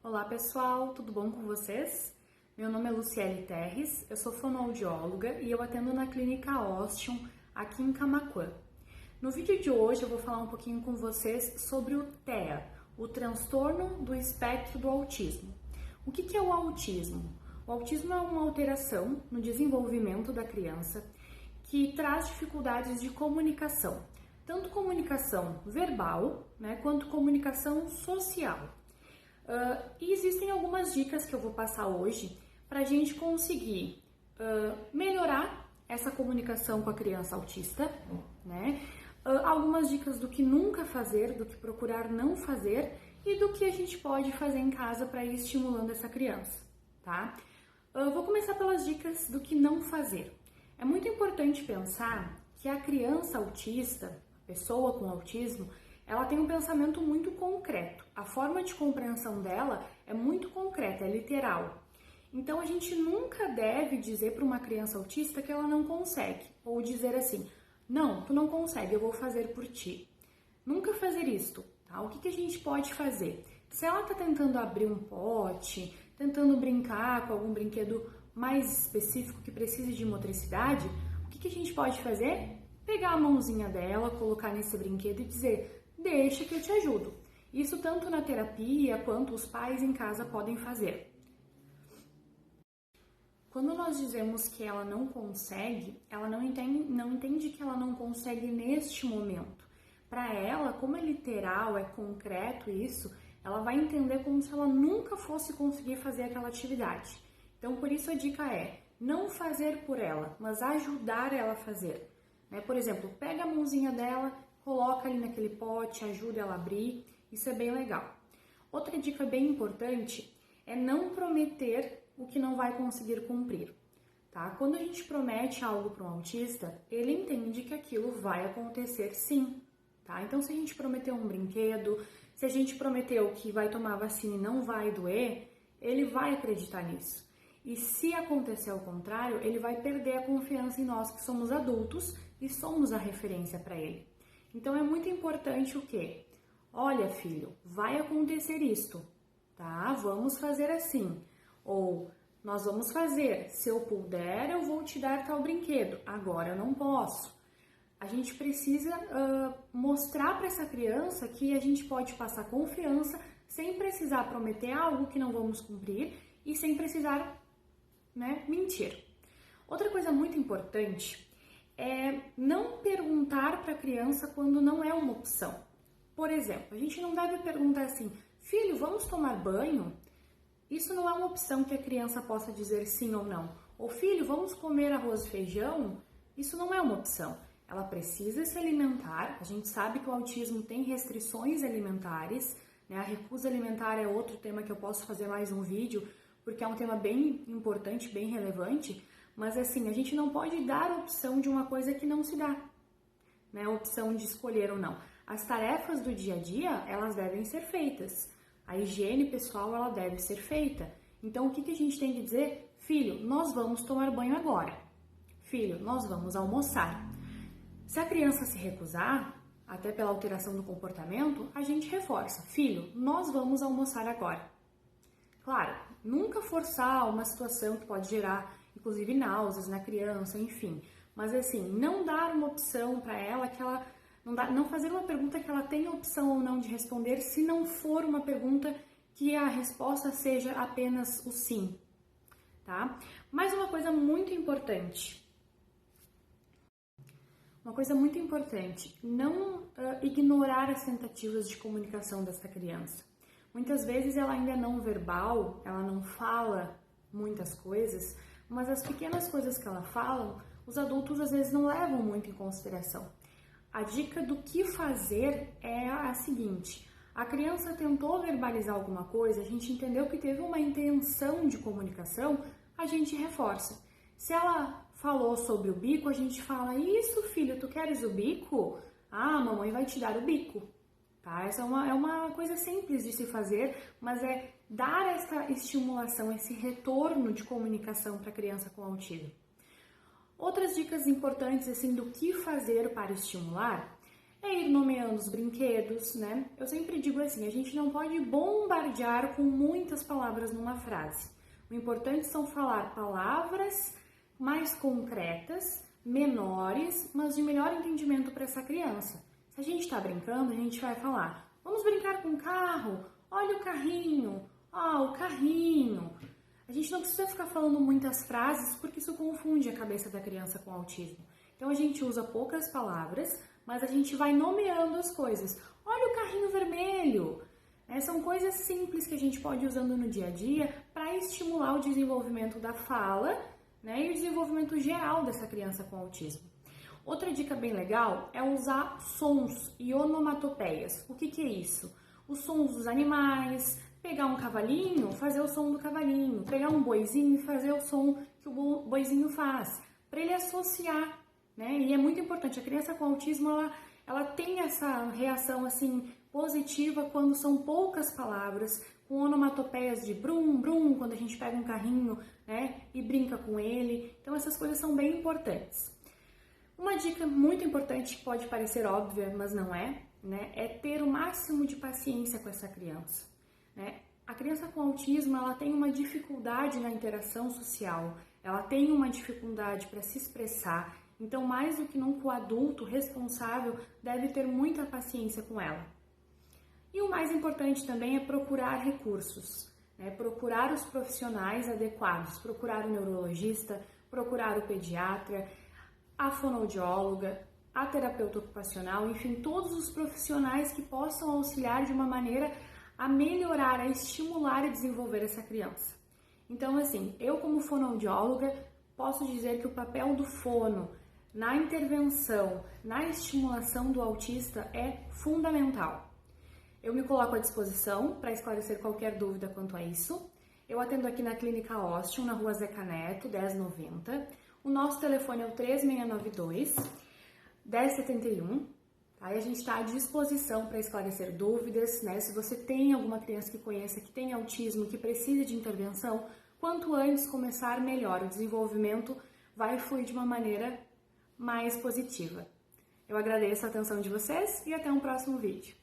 Olá pessoal, tudo bom com vocês? Meu nome é Luciele Terres, eu sou fonoaudióloga e eu atendo na Clínica Ostium aqui em Camaquã. No vídeo de hoje eu vou falar um pouquinho com vocês sobre o TEA, o transtorno do espectro do autismo. O que é o autismo? O autismo é uma alteração no desenvolvimento da criança que traz dificuldades de comunicação, tanto comunicação verbal, quanto comunicação social. E existem algumas dicas que eu vou passar hoje para a gente conseguir melhorar essa comunicação com a criança autista, algumas dicas do que nunca fazer, do que procurar não fazer e do que a gente pode fazer em casa para ir estimulando essa criança, tá? Vou começar pelas dicas do que não fazer. É muito importante pensar que a criança autista, a pessoa com autismo, ela tem um pensamento muito concreto. A forma de compreensão dela é muito concreta, é literal. Então a gente nunca deve dizer para uma criança autista que ela não consegue, ou dizer assim, não, tu não consegue, eu vou fazer por ti. Nunca fazer isto, tá? O que a gente pode fazer? Se ela está tentando abrir um pote, tentando brincar com algum brinquedo mais específico que precise de motricidade, o que a gente pode fazer? Pegar a mãozinha dela, colocar nesse brinquedo e dizer, deixa que eu te ajudo. Isso tanto na terapia quanto os pais em casa podem fazer. Quando nós dizemos que ela não consegue, ela não entende que ela não consegue neste momento. Para ela, como é literal, é concreto isso, ela vai entender como se ela nunca fosse conseguir fazer aquela atividade. Então, por isso a dica é não fazer por ela, mas ajudar ela a fazer. Por exemplo, pega a mãozinha dela, coloca ali naquele pote, ajuda ela a abrir, isso é bem legal. Outra dica bem importante é não prometer o que não vai conseguir cumprir, tá? Quando a gente promete algo para um autista, ele entende que aquilo vai acontecer sim, tá? Então se a gente prometeu um brinquedo, se a gente prometeu que vai tomar vacina e não vai doer, ele vai acreditar nisso. E se acontecer ao contrário, ele vai perder a confiança em nós que somos adultos e somos a referência para ele. Então é muito importante o quê? Olha, filho, vai acontecer isto, tá? Vamos fazer assim. Ou nós vamos fazer, se eu puder, eu vou te dar tal brinquedo. Agora eu não posso. A gente precisa mostrar para essa criança que a gente pode passar confiança sem precisar prometer algo que não vamos cumprir e sem precisar, mentir. Outra coisa muito importante é não perguntar para a criança quando não é uma opção. Por exemplo, a gente não deve perguntar assim, filho, vamos tomar banho? Isso não é uma opção que a criança possa dizer sim ou não. Ou filho, vamos comer arroz e feijão? Isso não é uma opção. Ela precisa se alimentar. A gente sabe que o autismo tem restrições alimentares, A recusa alimentar é outro tema que eu posso fazer mais um vídeo, porque é um tema bem importante, bem relevante. Mas assim, a gente não pode dar a opção de uma coisa que não se dá, A opção de escolher ou não. As tarefas do dia a dia, elas devem ser feitas. A higiene pessoal, ela deve ser feita. Então, o que a gente tem que dizer? Filho, nós vamos tomar banho agora. Filho, nós vamos almoçar. Se a criança se recusar, até pela alteração do comportamento, a gente reforça. Filho, nós vamos almoçar agora. Claro, nunca forçar uma situação que pode gerar inclusive náuseas na criança, enfim. Mas assim, não dar uma opção para ela que ela não fazer uma pergunta que ela tenha opção ou não de responder, se não for uma pergunta que a resposta seja apenas o sim, tá? Mais uma coisa muito importante. Não ignorar as tentativas de comunicação dessa criança. Muitas vezes ela ainda é não verbal, ela não fala muitas coisas, mas as pequenas coisas que ela fala, os adultos às vezes não levam muito em consideração. A dica do que fazer é a seguinte, a criança tentou verbalizar alguma coisa, a gente entendeu que teve uma intenção de comunicação, a gente reforça. Se ela falou sobre o bico, a gente fala, isso filho, tu queres o bico? Ah, a mamãe vai te dar o bico. Tá? Essa é uma coisa simples de se fazer, mas é dar essa estimulação, esse retorno de comunicação para a criança com autismo. Outras dicas importantes assim do que fazer para estimular é ir nomeando os brinquedos, né? Eu sempre digo assim, a gente não pode bombardear com muitas palavras numa frase. O importante são falar palavras mais concretas, menores, mas de melhor entendimento para essa criança. Se a gente está brincando, a gente vai falar, vamos brincar com o carro, olha o carrinho, o carrinho. A gente não precisa ficar falando muitas frases porque isso confunde a cabeça da criança com autismo. Então a gente usa poucas palavras, mas a gente vai nomeando as coisas. Olha o carrinho vermelho! São coisas simples que a gente pode ir usando no dia a dia para estimular o desenvolvimento da fala, né, e o desenvolvimento geral dessa criança com autismo. Outra dica bem legal é usar sons e onomatopeias. O que é isso? Os sons dos animais, pegar um cavalinho, fazer o som do cavalinho, pegar um boizinho e fazer o som que o boizinho faz, para ele associar, né? E é muito importante, a criança com autismo, ela tem essa reação assim positiva quando são poucas palavras, com onomatopeias de brum, brum, quando a gente pega um carrinho, né, e brinca com ele. Então essas coisas são bem importantes. Uma dica muito importante que pode parecer óbvia, mas não é, né, é ter o máximo de paciência com essa criança, né? A criança com autismo, ela tem uma dificuldade na interação social, ela tem uma dificuldade para se expressar, então mais do que nunca o adulto responsável deve ter muita paciência com ela. E o mais importante também é procurar recursos, né? Procurar os profissionais adequados, procurar o neurologista, procurar o pediatra, a fonoaudióloga, a terapeuta ocupacional, enfim, todos os profissionais que possam auxiliar de uma maneira a melhorar, a estimular e desenvolver essa criança. Então, assim, eu como fonoaudióloga posso dizer que o papel do fono na intervenção, na estimulação do autista é fundamental. Eu me coloco à disposição para esclarecer qualquer dúvida quanto a isso. Eu atendo aqui na Clínica Ostium, na Rua Zeca Neto, 1090. O nosso telefone é o 3692-1071. Tá? E a gente está à disposição para esclarecer dúvidas, né? Se você tem alguma criança que conheça que tem autismo, que precisa de intervenção, quanto antes começar, melhor. O desenvolvimento vai fluir de uma maneira mais positiva. Eu agradeço a atenção de vocês e até um próximo vídeo.